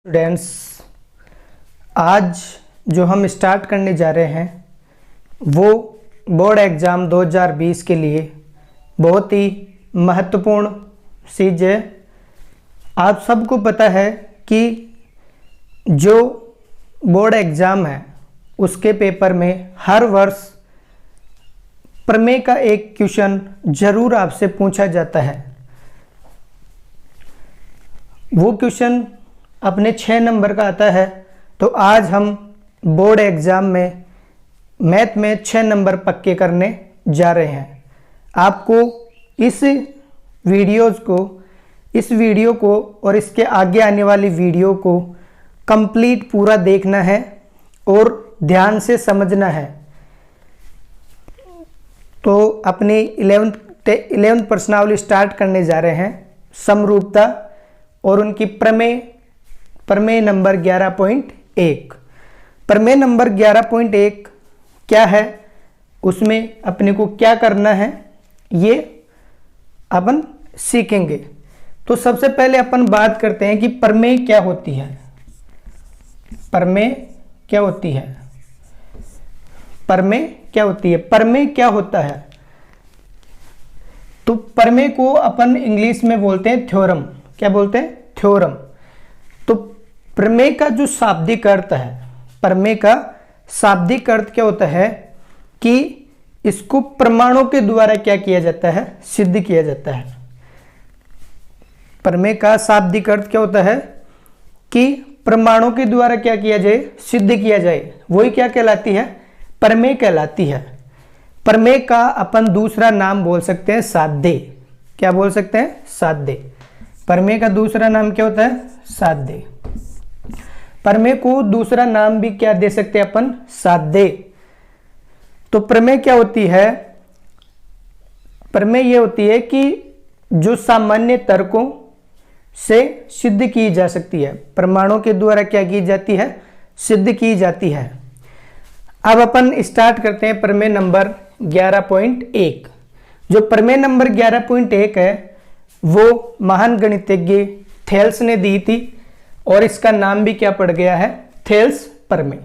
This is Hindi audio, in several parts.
स्टूडेंट्स, आज जो हम स्टार्ट करने जा रहे हैं वो बोर्ड एग्ज़ाम 2020 के लिए बहुत ही महत्वपूर्ण चीज़ है। आप सबको पता है कि जो बोर्ड एग्ज़ाम है उसके पेपर में हर वर्ष प्रमेय का एक क्वेश्चन ज़रूर आपसे पूछा जाता है। वो क्वेश्चन अपने 6 नंबर का आता है। तो आज हम बोर्ड एग्ज़ाम में मैथ में 6 नंबर पक्के करने जा रहे हैं। आपको इस वीडियो को और इसके आगे आने वाली वीडियो को कंप्लीट पूरा देखना है और ध्यान से समझना है। तो अपनी 11th प्रश्नावली स्टार्ट करने जा रहे हैं। समरूपता और उनकी प्रमेय नंबर 11.1। प्रमेय नंबर 11.1 क्या है, उसमें अपने को क्या करना है ये अपन सीखेंगे। तो सबसे पहले अपन बात करते हैं कि प्रमेय क्या होती है। प्रमेय क्या होती है? प्रमेय क्या होती है? प्रमेय क्या होता है? तो प्रमेय को अपन इंग्लिश में बोलते हैं थ्योरम। क्या बोलते हैं? थ्योरम। तो प्रमेय का जो शाब्दिक अर्थ है, प्रमेय का शाब्दिक अर्थ क्या होता है कि इसको प्रमाणों के द्वारा क्या किया जाता है? सिद्ध किया जाता है। प्रमेय का शाब्दिक अर्थ क्या होता है कि प्रमाणों के द्वारा क्या किया जाए? सिद्ध किया जाए। वही क्या कहलाती है? प्रमेय कहलाती है। प्रमेय का अपन दूसरा नाम बोल सकते हैं साध्य। क्या बोल सकते हैं? साध्य। प्रमेय का दूसरा नाम क्या होता है? साध्य। प्रमेय को दूसरा नाम भी क्या दे सकते हैं अपन? साध्य। तो प्रमेय क्या होती है? प्रमेय ये होती है कि जो सामान्य तर्कों से सिद्ध की जा सकती है, प्रमाणों के द्वारा क्या की जाती है? सिद्ध की जाती है। अब अपन स्टार्ट करते हैं प्रमेय नंबर 11.1। जो प्रमेय नंबर 11.1 है वो महान गणितज्ञ थेल्स ने दी थी और इसका नाम भी क्या पड़ गया है? थेल्स प्रमेय।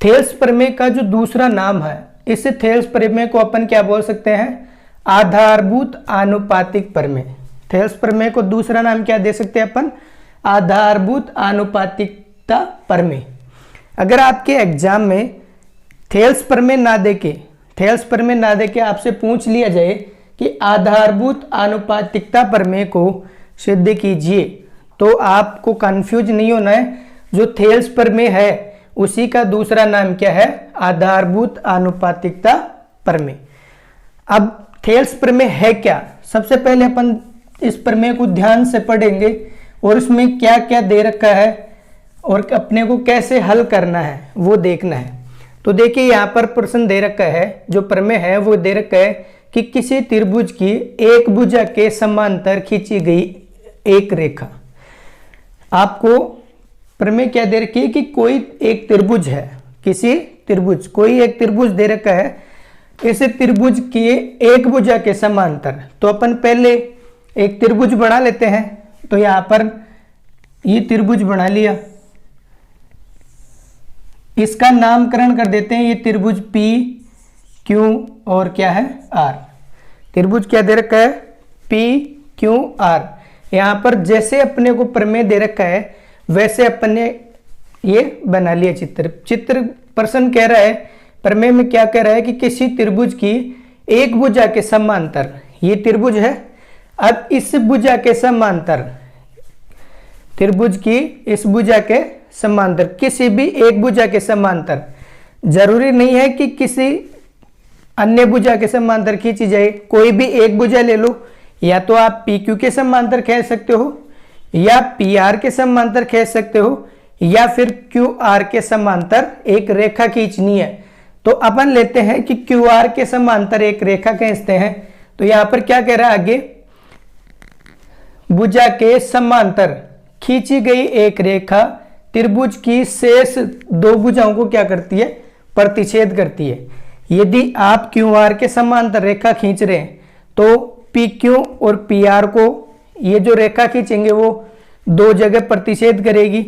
थेल्स प्रमेय का जो दूसरा नाम है, इस थेल्स प्रमेय को अपन क्या बोल सकते हैं? आधारभूत आनुपातिक प्रमेय। थेल्स प्रमेय को दूसरा नाम क्या दे सकते हैं अपन? आधारभूत आनुपातिकता प्रमेय। अगर आपके एग्जाम में थेल्स प्रमेय ना देके आपसे पूछ लिया जाए कि आधारभूत आनुपातिकता प्रमेय को सिद्ध कीजिए, तो आपको कंफ्यूज नहीं होना है। जो थेल्स प्रमेय है उसी का दूसरा नाम क्या है? आधारभूत आनुपातिकता प्रमेय। अब थेल्स प्रमेय है क्या? सबसे पहले अपन इस प्रमेय को ध्यान से पढ़ेंगे और इसमें क्या क्या दे रखा है और अपने को कैसे हल करना है वो देखना है। तो देखिए यहाँ पर प्रश्न दे रखा है, जो प्रमेय है वो दे रखा है कि किसी त्रिभुज की एक भुजा के समांतर खींची गई एक रेखा। आपको प्रमेय क्या दे रखी है कि कोई एक त्रिभुज है, कोई एक त्रिभुज दे रखा है, इस त्रिभुज की एक भुजा के समांतर। तो अपन पहले एक त्रिभुज बना लेते हैं। तो यहाँ पर ये त्रिभुज बना लिया, इसका नामकरण कर देते हैं। ये त्रिभुज P, Q और क्या है? R। त्रिभुज क्या दे रखा है? P, Q, R। यहाँ पर जैसे अपने को प्रमेय दे रखा है वैसे अपन ने ये बना लिया चित्र। प्रश्न कह रहा है, प्रमेय में क्या कह रहा है कि किसी त्रिभुज की एक भुजा के समांतर, ये त्रिभुज है। अब इस भुजा के समांतर, त्रिभुज की इस भुजा के समांतर, किसी भी एक भुजा के समांतर, जरूरी नहीं है कि किसी अन्य भुजा के समांतर खींची जाए। कोई भी एक भुजा ले लो, या तो आप PQ के समांतर खींच सकते हो, या PR के समांतर खींच सकते हो, या फिर QR के समांतर एक रेखा खींचनी है। तो अपन लेते हैं कि QR के समांतर एक रेखा खींचते हैं। तो यहाँ पर क्या कह रहा है आगे? भुजा के समांतर खींची गई एक रेखा त्रिभुज की शेष दो भुजाओं को क्या करती है? प्रतिच्छेद करती है। यदि आप QR के समांतर रेखा खींच रहे हैं तो PQ और PR को, ये जो रेखा खींचेंगे वो दो जगह प्रतिच्छेद करेगी।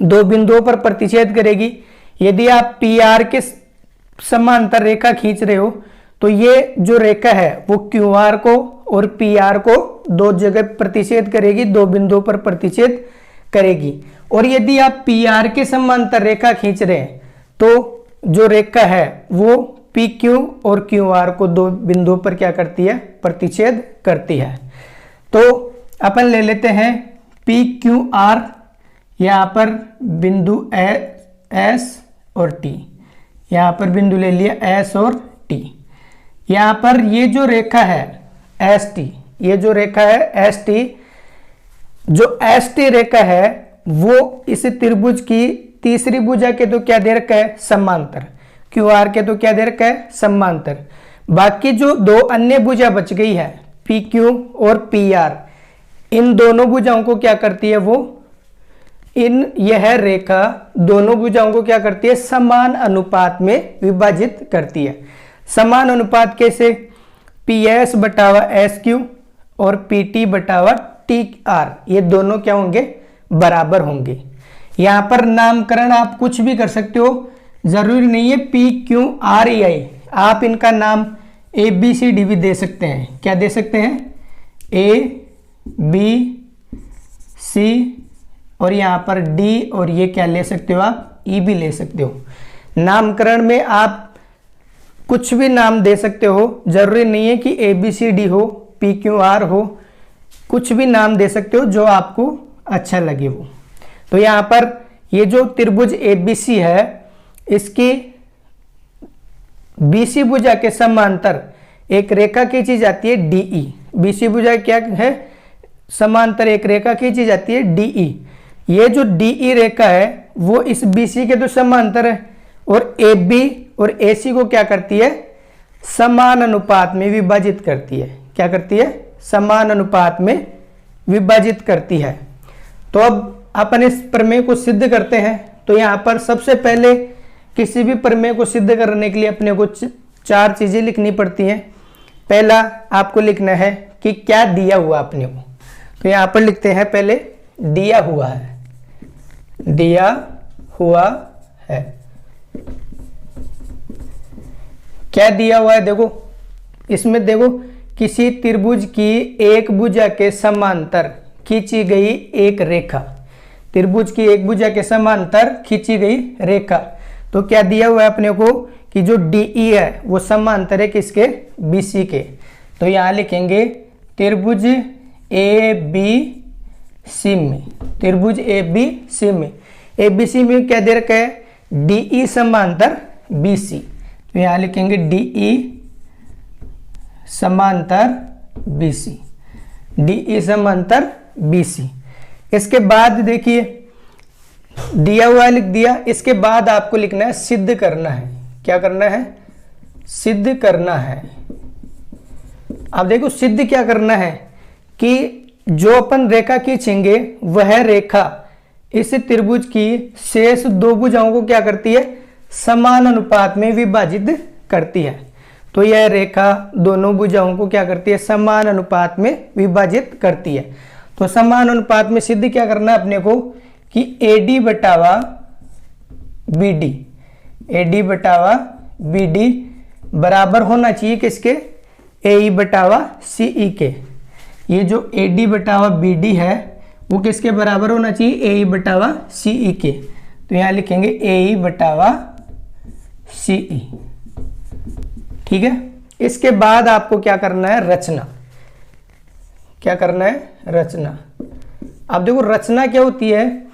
दो बिंदुओं पर प्रतिच्छेद करेगी। यदि आप पी आर के समांतर रेखा खींच रहे हो तो ये जो रेखा है वो क्यू आर को और पी आर को दो जगह प्रतिच्छेद करेगी, दो बिंदुओं पर प्रतिच्छेद करेगी। और यदि आप पी आर के समांतर रेखा खींच रहे हैं तो जो रेखा है वो पी क्यू और क्यू आर को दो बिंदुओं पर क्या करती है, प्रतिच्छेद करती है। तो अपन ले लेते हैं पी क्यू आर, यहाँ पर बिंदु एस और टी, यहाँ पर बिंदु ले लिया एस और टी। यहाँ पर ये जो रेखा है एस टी, ये जो रेखा है एस टी, जो एस टी रेखा है वो इस त्रिभुज की तीसरी भुजा के तो क्या दे रखा है, समांतर। क्यू आर के तो क्या दे रखा है, समांतर। बाकी जो दो अन्य भुजा बच गई है पी क्यू और पी आर, इन दोनों भुजाओं को क्या करती है, वो यह रेखा दोनों भुजाओं को क्या करती है, समान अनुपात में विभाजित करती है। समान अनुपात कैसे, पी एस बटावा एस क्यू और पी टी बटावा टी आर, ये दोनों क्या होंगे, बराबर होंगे। यहाँ पर नामकरण आप कुछ भी कर सकते हो, जरूरी नहीं है पी क्यू आर ई आई, आप इनका नाम ए बी सी डी भी दे सकते हैं। क्या दे सकते हैं, ए बी सी और यहाँ पर डी, और ये क्या ले सकते हो आप, ई भी ले सकते हो। नामकरण में आप कुछ भी नाम दे सकते हो, जरूरी नहीं है कि ए बी सी डी हो, पी क्यू आर हो, कुछ भी नाम दे सकते हो जो आपको अच्छा लगे वो। तो यहाँ पर ये जो त्रिभुज ए बी सी है इसकी बी सी भुजा के समांतर एक रेखा खींची जाती है डीई। बी सी भुजा क्या है, समांतर एक रेखा खींची जाती है डीई। ये जो डीई रेखा है वो इस बीसी के तो समांतर है, और ए बी और ए सी को क्या करती है, समान अनुपात में विभाजित करती है। क्या करती है, समान अनुपात में विभाजित करती है। तो अब अपन इस प्रमेय को सिद्ध करते हैं। तो यहाँ पर सबसे पहले किसी भी प्रमेय को सिद्ध करने के लिए अपने को चार चीजें लिखनी पड़ती हैं। पहला आपको लिखना है कि क्या दिया हुआ अपने को, तो यहाँ पर लिखते हैं पहले दिया हुआ है, दिया हुआ है। क्या दिया हुआ है, देखो इसमें देखो किसी त्रिभुज की एक भुजा के समांतर खींची गई एक रेखा, त्रिभुज की एक भुजा के समांतर खींची गई रेखा। तो क्या दिया हुआ है अपने को कि जो डीई है वो समांतर है किसके, बीसी के। तो यहाँ लिखेंगे त्रिभुज ए बी सी में, त्रिभुज ए बी सी में, ए बी सी में क्या दे रखा है, डीई समांतर बीसी। तो यहाँ लिखेंगे डीई समांतर बीसी, डीई समांतर बीसी। इसके बाद देखिए दिया हुआ लिख दिया, इसके बाद आपको लिखना है सिद्ध करना है। क्या करना है, सिद्ध करना है। अब देखो सिद्ध क्या करना है कि जो अपन रेखा खींचेंगे वह रेखा इस त्रिभुज की शेष दो भुजाओं को क्या करती है, समान अनुपात में विभाजित करती है। तो यह रेखा दोनों भुजाओं को क्या करती है, समान अनुपात में विभाजित करती है। तो समान अनुपात में सिद्ध क्या करना है अपने को कि AD बटावा BD, AD बटावा BD बराबर होना चाहिए किसके, AE बटावा CE के। ये जो AD बटावा BD है वो किसके बराबर होना चाहिए, AE बटावा CE के। तो यहाँ लिखेंगे AE बटावा CE। ठीक है, इसके बाद आपको क्या करना है, रचना। क्या करना है, रचना। अब देखो रचना क्या होती है,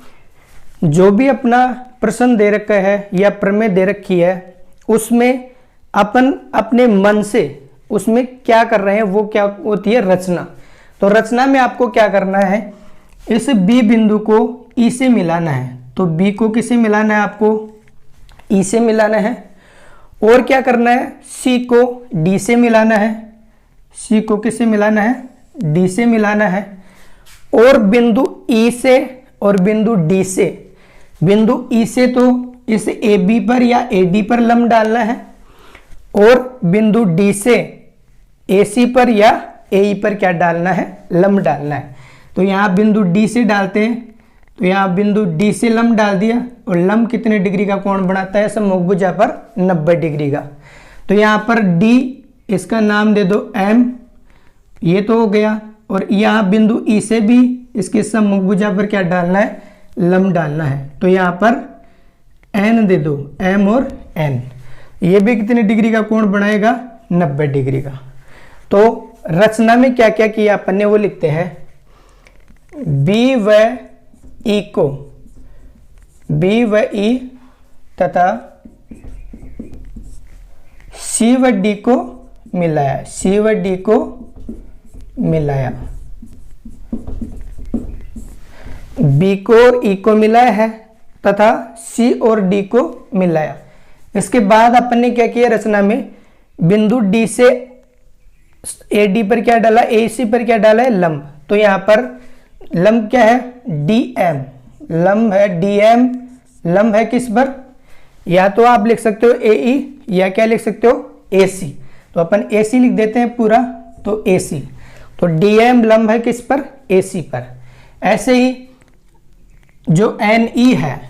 जो भी अपना प्रश्न दे रखा है या प्रमेय दे रखी है उसमें अपन अपने मन से उसमें क्या कर रहे हैं वो क्या होती है, रचना। तो रचना में आपको क्या करना है, इस बी बिंदु को ई से मिलाना है। तो बी को किसे मिलाना है, आपको ई से मिलाना है। और क्या करना है, सी को डी से मिलाना है, सी को किसे मिलाना है, डी से मिलाना है। और बिंदु ई से और बिंदु डी से, बिंदु ई से तो इस ए बी पर या ए डी पर लंब डालना है, और बिंदु डी से ए सी पर या ए ई पर क्या डालना है, लंब डालना है। तो यहाँ बिंदु डी से डालते हैं तो यहाँ बिंदु डी से लंब डाल दिया, और लंब कितने डिग्री का कोण बनाता है सममुख भुजा पर 90 डिग्री का। तो यहाँ पर डी, इसका नाम दे दो एम, ये तो हो गया। और यहाँ बिंदु ई से भी इसके सम्मुख भुजा पर क्या डालना है, लंब डालना है। तो यहाँ पर एन दे दो, एम और एन, ये भी कितने डिग्री का कोण बनाएगा, 90 डिग्री का। तो रचना में क्या क्या किया अपन ने वो लिखते हैं। बी व ई को, बी व ई तथा सी व डी को मिलाया, सी व डी को मिलाया, बी को और ई को मिलाया है तथा सी और डी को मिलाया। इसके बाद अपन ने क्या किया, रचना में बिंदु डी से ए डी पर क्या डाला, ए सी पर क्या डाला है, लंब। तो यहाँ पर लंब क्या है, डी एम, लंब है डी एम, लंब है किस पर, या तो आप लिख सकते हो ए ई, या क्या लिख सकते हो, ए सी। तो अपन ए सी लिख देते हैं पूरा, तो ए सी। तो डी एम लंब है किस पर, ए सी पर। ऐसे ही जो एन ई है,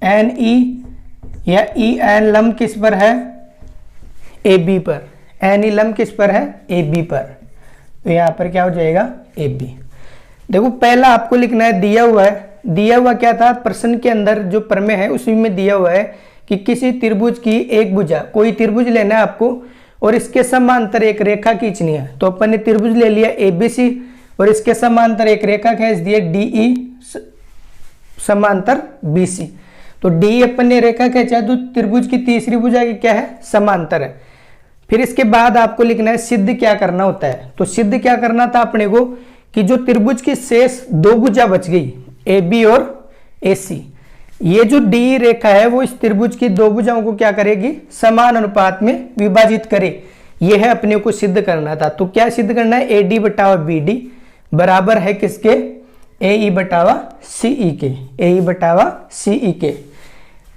एन ई या ई एन लंब किस पर है, ए बी पर, एन ई लंब किस पर है, ए बी पर। तो यहाँ पर क्या हो जाएगा, ए बी। देखो पहला आपको लिखना है, दिया हुआ है, दिया हुआ क्या था प्रश्न के अंदर जो प्रमेय है उसी में दिया हुआ है कि किसी त्रिभुज की एक भुजा, कोई त्रिभुज लेना है आपको और इसके समांतर एक रेखा खींचनी है। तो अपन ने त्रिभुज ले लिया ABC और इसके समांतर एक रेखा खींच दी है DE समांतर BC। तो D अपन ने रेखा खींचा तो त्रिभुज की तीसरी भुजा की क्या है, समांतर है। फिर इसके बाद आपको लिखना है सिद्ध क्या करना होता है। तो सिद्ध क्या करना था अपने को कि जो त्रिभुज की शेष दो भुजा बच गई AB और AC, ये जो D रेखा है वो इस त्रिभुज की दो भुजाओं को क्या करेगी, समान अनुपात में विभाजित करे। ये है अपने को सिद्ध करना था। तो क्या सिद्ध करना है, AD बटावा BD बराबर है किसके, AE बटावा CE के, AE बटावा CE के।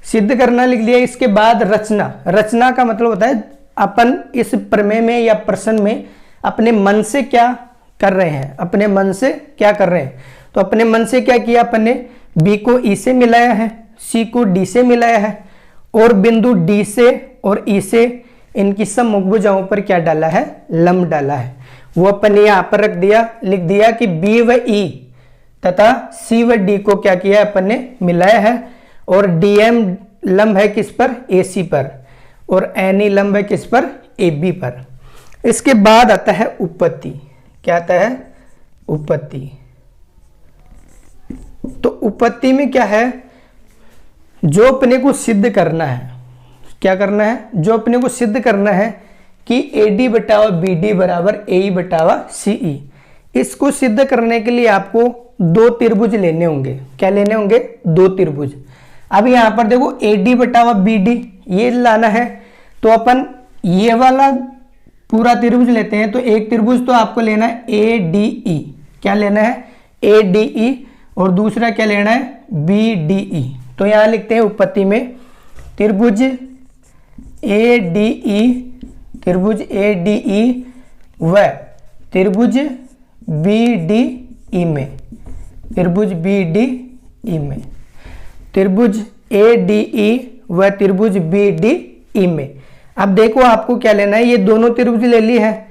सिद्ध करना लिख लिया। इसके बाद रचना, रचना का मतलब होता है अपन इस प्रमेय में या प्रश्न में अपने मन से क्या कर रहे हैं, अपने मन से क्या कर रहे हैं। तो अपने मन से क्या किया अपन ने, B को E से मिलाया है, C को D से मिलाया है और बिंदु D से और E से इनकी सम्मुख भुजाओं पर क्या डाला है, लंब डाला है। वो अपन ने यहाँ पर रख दिया, लिख दिया कि B व E तथा C व D को क्या किया अपन ने, मिलाया है। और DM लंब है किस पर, AC पर, और NE लंब है किस पर, AB पर। इसके बाद आता है उपपत्ति। क्या आता है, उपपत्ति। तो उपपत्ति में क्या है, जो अपने को सिद्ध करना है, क्या करना है, जो अपने को सिद्ध करना है कि AD बटावा BD बराबर AE बटावा CE। इसको सिद्ध करने के लिए आपको दो त्रिभुज लेने होंगे। क्या लेने होंगे, दो त्रिभुज। अब यहाँ पर देखो AD बटावा BD ये लाना है, तो अपन ये वाला पूरा त्रिभुज लेते हैं। तो एक त्रिभुज तो आपको लेना है ADE, क्या लेना है, ADE, और दूसरा क्या लेना है, BDE। तो यहाँ लिखते हैं उपपत्ति में त्रिभुज ADE, त्रिभुज ADE व त्रिभुज BDE में, त्रिभुज BDE में, त्रिभुज ADE व त्रिभुज BDE में। अब देखो आपको क्या लेना है, ये दोनों त्रिभुज ले ली है,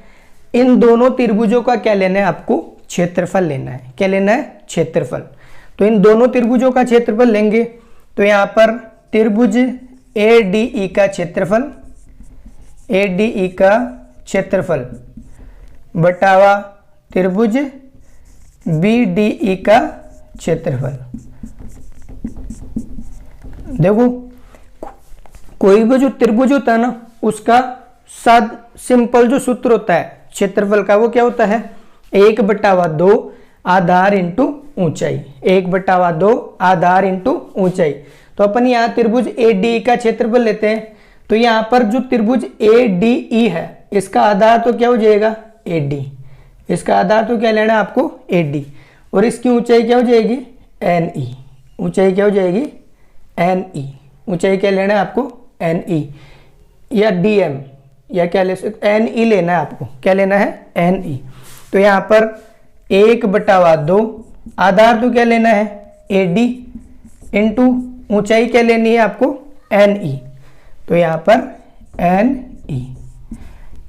इन दोनों त्रिभुजों का क्या लेना है, आपको क्षेत्रफल लेना है। क्या लेना है, क्षेत्रफल। तो इन दोनों त्रिभुजों का क्षेत्रफल लेंगे। तो यहाँ पर त्रिभुज ADE का क्षेत्रफल, ADE का क्षेत्रफल बटावा त्रिभुज BDE का क्षेत्रफल। देखो कोई भी जो त्रिभुज होता है ना, उसका सिंपल जो सूत्र होता है क्षेत्रफल का, वो क्या होता है, 1/2 आधार इंटू ऊंचाई, 1/2 आधार इंटू ऊंचाई। तो अपन यहाँ त्रिभुज ADE का क्षेत्रफल लेते हैं। तो यहाँ पर जो त्रिभुज ADE है इसका आधार तो क्या हो जाएगा, AD, इसका आधार तो क्या लेना है आपको, AD, और इसकी ऊंचाई क्या हो जाएगी, NE, ऊंचाई क्या हो जाएगी, NE, ऊंचाई क्या लेना है आपको, NE या DM, या क्या ले सकते, NE लेना है आपको। क्या लेना है, NE। तो यहाँ पर 1/2 आधार तो क्या लेना है, AD इंटू ऊंचाई क्या लेनी है आपको NE, तो यहाँ पर NE।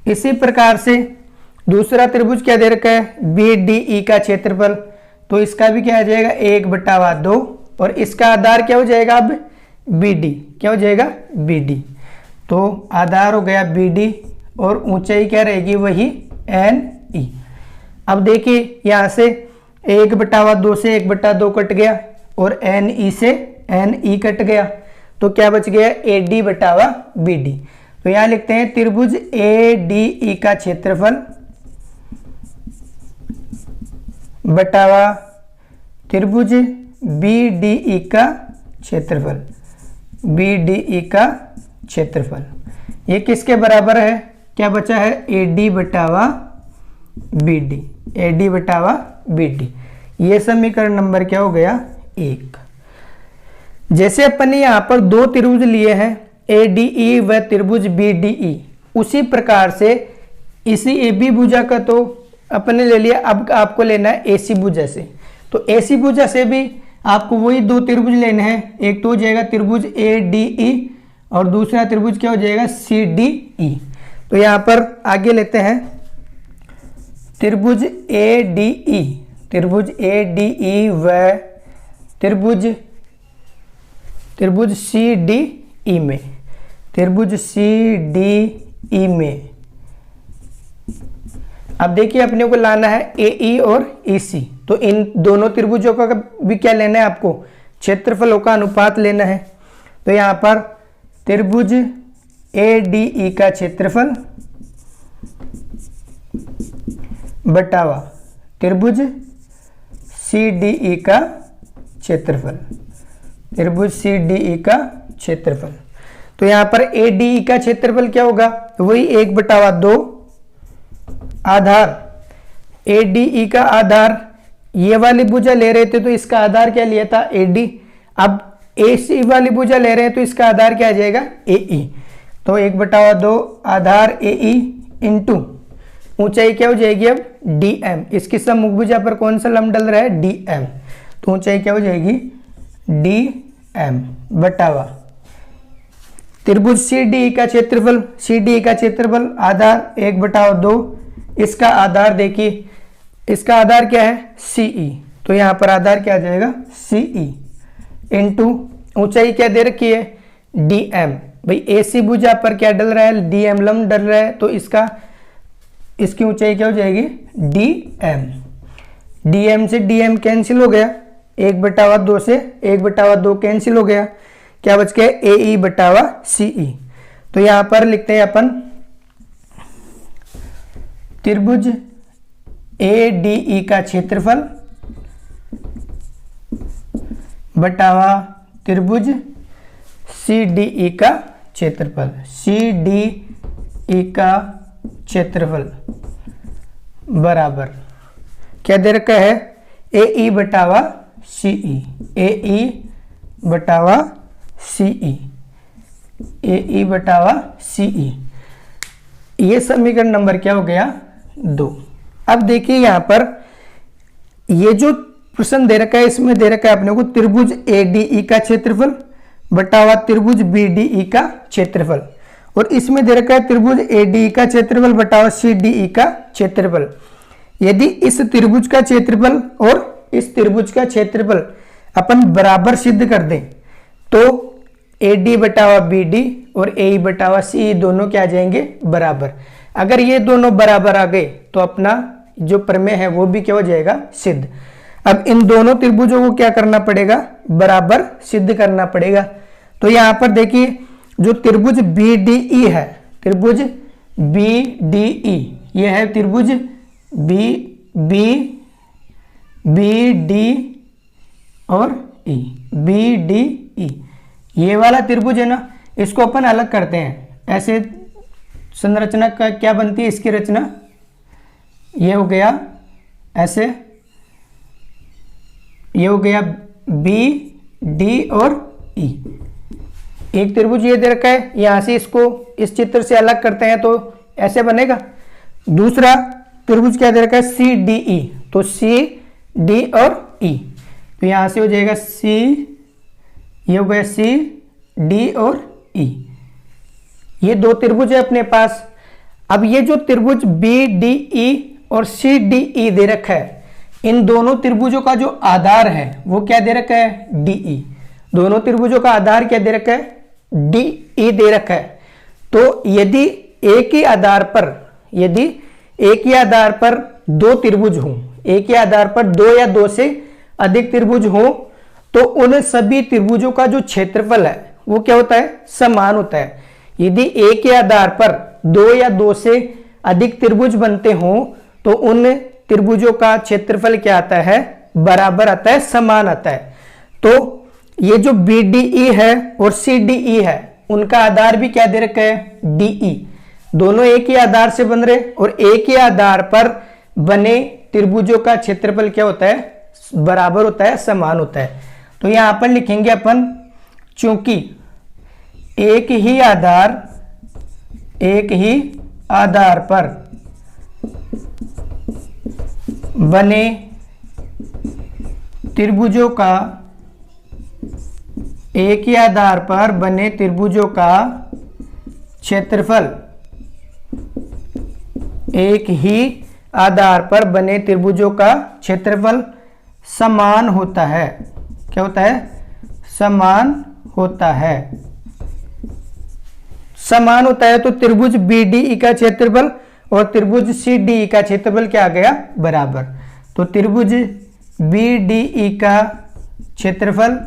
इसी प्रकार से दूसरा त्रिभुज क्या दे रखा है BDE का क्षेत्रफल, तो इसका भी क्या आ जाएगा 1/2 और इसका आधार क्या हो जाएगा अब BD, क्या हो जाएगा BD, तो आधार हो गया BD और ऊंचाई क्या रहेगी वही NE। अब देखिए यहाँ से 1/2 से 1/2 कट गया और NE से NE कट गया, तो क्या बच गया AD/BD। तो यहाँ लिखते हैं त्रिभुज ADE का क्षेत्रफल बटावा त्रिभुज BDE का क्षेत्रफल, BDE का क्षेत्रफल ये किसके बराबर है, क्या बचा है AD/BD, AD/BD। ये समीकरण नंबर क्या हो गया 1। जैसे अपन ने यहाँ पर दो त्रिभुज लिए हैं ADE व त्रिभुज BDE, उसी प्रकार से इसी AB भुजा का तो अपने ले लिया, अब आपको लेना है AC भुजा से। तो AC भुजा से भी आपको वही दो त्रिभुज लेने हैं, एक तो हो जाएगा त्रिभुज ADE और दूसरा त्रिभुज क्या हो जाएगा CDE। तो यहाँ पर आगे लेते हैं त्रिभुज ADE, त्रिभुज ADE व त्रिभुज CDE में, त्रिभुज CDE में अब देखिए अपने को लाना है AE और EC, तो इन दोनों त्रिभुजों का भी क्या लेना है आपको क्षेत्रफलों का अनुपात लेना है। तो यहाँ पर त्रिभुज ADE का क्षेत्रफल बटावा त्रिभुज CDE का क्षेत्रफल, त्रिभुज CDE का क्षेत्रफल। तो यहाँ पर ADE का क्षेत्रफल क्या होगा वही 1/2 आधार, ADE का आधार ये वाली भुजा ले रहे थे तो इसका आधार क्या लिया था AD, अब AC वाली भुजा ले रहे हैं तो इसका आधार क्या आ जाएगा AE, तो 1/2 आधार AE इंटू ऊंचाई क्या हो जाएगी अब DM, इसकी सम्मुख भुजा पर कौन सा लंब डल रहा है DM, तो ऊंचाई क्या हो जाएगी DM बटावा त्रिभुज CDE का क्षेत्रफल, CDE का क्षेत्रफल आधार 1/2, इसका आधार देखिए, इसका आधार क्या है CE, तो यहाँ पर आधार क्या आ जाएगा CE इंटू ऊंचाई क्या दे रखी है DM, भाई AC भुजा पर क्या डल रहा है DM लंब डल रहा है, तो इसकी ऊंचाई क्या हो जाएगी DM, DM से DM कैंसिल हो गया, 1/2 से 1/2 कैंसिल हो गया, क्या बच गया AE/CE। तो यहाँ पर लिखते हैं अपन त्रिभुज ADE का क्षेत्रफल बटावा त्रिभुज CDE का क्षेत्रफल, CDE का क्षेत्रफल बराबर क्या दे रखा है AE/CE, AE/CE, AE/CE। ये समीकरण नंबर क्या हो गया 2। अब देखिए यहाँ पर ये जो प्रश्न दे रखा है इसमें दे रखा है अपने को त्रिभुज ADE का क्षेत्रफल बटावा त्रिभुज BDE का क्षेत्रफल, और इसमें दे रखा है त्रिभुज ADE का क्षेत्रफल बटावा CDE का क्षेत्रफल। यदि इस त्रिभुज का क्षेत्रफल और इस त्रिभुज का क्षेत्रफल अपन बराबर सिद्ध कर दें तो AD/BD और AE/CE दोनों क्या आ जाएंगे बराबर। अगर ये दोनों बराबर आ गए तो अपना जो प्रमेय है वो भी क्या हो जाएगा सिद्ध। अब इन दोनों त्रिभुजों को क्या करना पड़ेगा बराबर सिद्ध करना पड़ेगा। तो यहाँ पर देखिए जो त्रिभुज BDE है, त्रिभुज BDE ये है त्रिभुज BD और E, BDE ये वाला त्रिभुज है ना, इसको अपन अलग करते हैं। ऐसे संरचना का क्या बनती है इसकी रचना, ये हो गया ऐसे, ये हो गया BD और E। एक त्रिभुज ये दे रखा है, यहां से इसको इस चित्र से अलग करते हैं तो ऐसे बनेगा। दूसरा त्रिभुज क्या दे रखा है CDE, तो CD और E तो यहाँ से हो जाएगा सी, ये हो गया सी डी और ई, ये दो त्रिभुज है अपने पास। अब ये जो त्रिभुज बी डी ई और सी डी ई दे रखा है, इन दोनों त्रिभुजों का जो आधार है वो क्या दे रखा है, डी ई। दोनों त्रिभुजों का आधार क्या दे रखा है, डी ई दे रखा है। तो यदि एक ही आधार पर, यदि एक ही आधार पर दो त्रिभुज हों, एक ही आधार पर दो या दो से अधिक त्रिभुज हों, तो उन सभी त्रिभुजों का जो क्षेत्रफल है वो क्या होता है, समान होता है। यदि एक ही आधार पर दो या दो से अधिक त्रिभुज बनते हों तो उन त्रिभुजों का क्षेत्रफल क्या आता है, बराबर आता है, समान आता है। तो ये जो बी डी ई है और सी डी ई है, उनका आधार भी क्या दे रखा है, डी ई। दोनों एक ही आधार से बन रहे और एक ही आधार पर बने त्रिभुजों का क्षेत्रफल क्या होता है, बराबर होता है, समान होता है। तो यहां पर लिखेंगे अपन, चूंकि एक ही आधार पर बने त्रिभुजों का, एक ही आधार पर बने त्रिभुजों का क्षेत्रफल, एक ही आधार पर बने त्रिभुजों का क्षेत्रफल समान होता है। क्या होता है, समान होता है। समान होता है तो त्रिभुज बी डी ई का क्षेत्रफल और त्रिभुज सी डी ई का क्षेत्रफल क्या आ गया, बराबर। तो त्रिभुज बी डी ई का क्षेत्रफल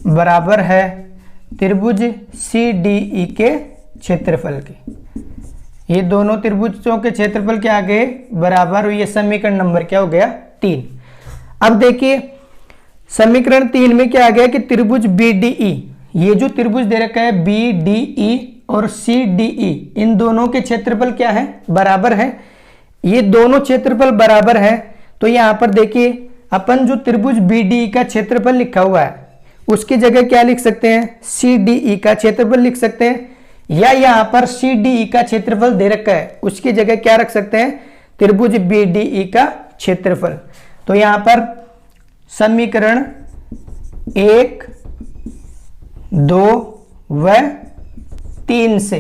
बराबर है त्रिभुज सी डी ई के क्षेत्रफल के। ये दोनों त्रिभुजों के क्षेत्रफल क्या आ गए, बराबर। और ये समीकरण नंबर क्या हो गया, 3। अब देखिए समीकरण 3 में क्या आ गया कि त्रिभुज बी डी ई, ये जो त्रिभुज दे रखा है बी डी ई और सी डी ई, इन दोनों के क्षेत्रफल क्या है, बराबर है। ये दोनों क्षेत्रफल बराबर है। तो यहां पर देखिए अपन जो त्रिभुज बी डी ई का क्षेत्रफल लिखा हुआ है उसकी जगह क्या लिख सकते हैं, सी डी ई का क्षेत्रफल लिख सकते हैं, या यहां पर सी डी ई का क्षेत्रफल दे रखा है उसकी जगह क्या रख सकते हैं, त्रिभुज बी डी ई का क्षेत्रफल। तो यहां पर समीकरण 1, 2 व 3 से,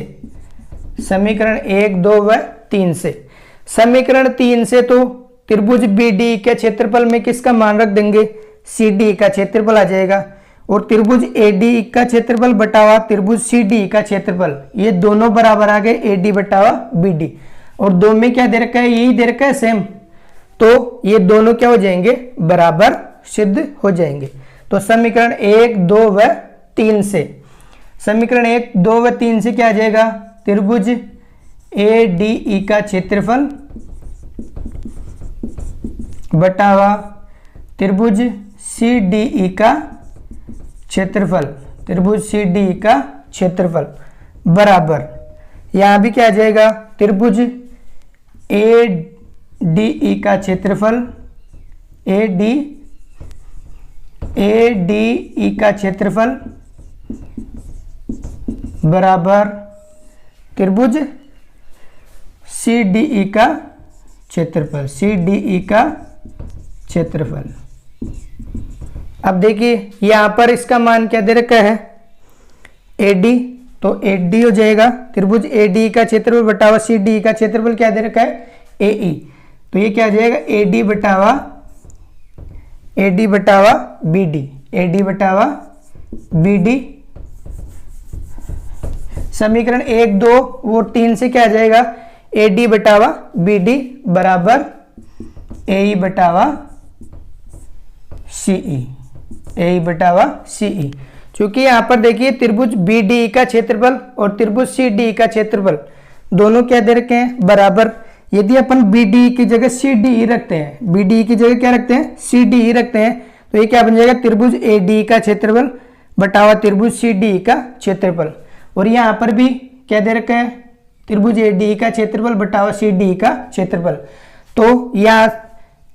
समीकरण 1, 2 व 3 से, समीकरण 3 से तो त्रिभुज बी डी ई के क्षेत्रफल में किसका मान रख देंगे, सी डी ई का क्षेत्रफल आ जाएगा। और त्रिभुज ए डी ई का क्षेत्रफल बटावा त्रिभुज सी डी ई का क्षेत्रफल, ये दोनों बराबर आ गए, ए डी बटावा बी डी। और दो में क्या दे रखा है, यही दे रखा है सेम, तो ये दोनों क्या हो जाएंगे, बराबर सिद्ध हो जाएंगे। तो समीकरण 1, 2 व 3 से, समीकरण 1, 2 व 3 से क्या आ जाएगा, त्रिभुज ए डी ई का क्षेत्रफल बटावा त्रिभुज सी डी ई का क्षेत्रफल, त्रिभुज सी डी ई का क्षेत्रफल बराबर, यहां भी क्या आ जाएगा, त्रिभुज ए डी ई का क्षेत्रफल, ए डी ई का क्षेत्रफल बराबर त्रिभुज सी डी ई का क्षेत्रफल, सी डी ई का क्षेत्रफल। अब देखिए यहां पर इसका मान क्या दे रखा है, AD, तो AD हो जाएगा त्रिभुज AD का क्षेत्रफल बटावा CD का क्षेत्रफल क्या दे रखा है, AE। तो ये क्या आ जाएगा, AD बटावा BD, AD बटावा BD। समीकरण 1, 2 वो 3 से क्या आ जाएगा, AD बटावा BD बराबर AE बटावा CE, AE बटावा CE। क्योंकि यहां पर देखिए त्रिभुज BDE का क्षेत्रफल और त्रिभुज CDE का क्षेत्रफल दोनों क्या दे रखे हैं, बराबर। यदि अपन BDE की जगह CDE रखते हैं, BDE की जगह क्या रखते हैं, CDE रखते हैं, तो ये क्या बन जाएगा, त्रिभुज ADE का क्षेत्रफल बटावा त्रिभुज CDE का क्षेत्रफल। और यहां पर भी क्या दे रखा है, त्रिभुज ADE का क्षेत्रफल बटावा CDE का क्षेत्रफल। तो यहाँ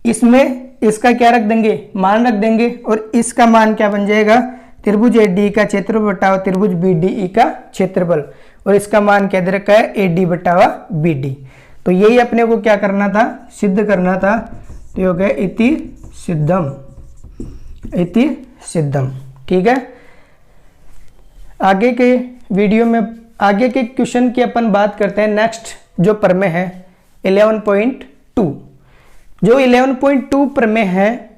इसमें इसका क्या रख देंगे, मान रख देंगे, और इसका मान क्या बन जाएगा, त्रिभुज ADE का क्षेत्रफल बटावा त्रिभुज BDE का क्षेत्रफल, और इसका मान क्या दे रखा है, AD बटावा BD। तो यही अपने को क्या करना था, सिद्ध करना था। तो ये हो गया इति सिद्धम। इति सिद्धम। ठीक है, आगे के वीडियो में आगे के क्वेश्चन की अपन बात करते हैं। नेक्स्ट जो प्रमेय है 11.2, जो 11.2 प्रमेय है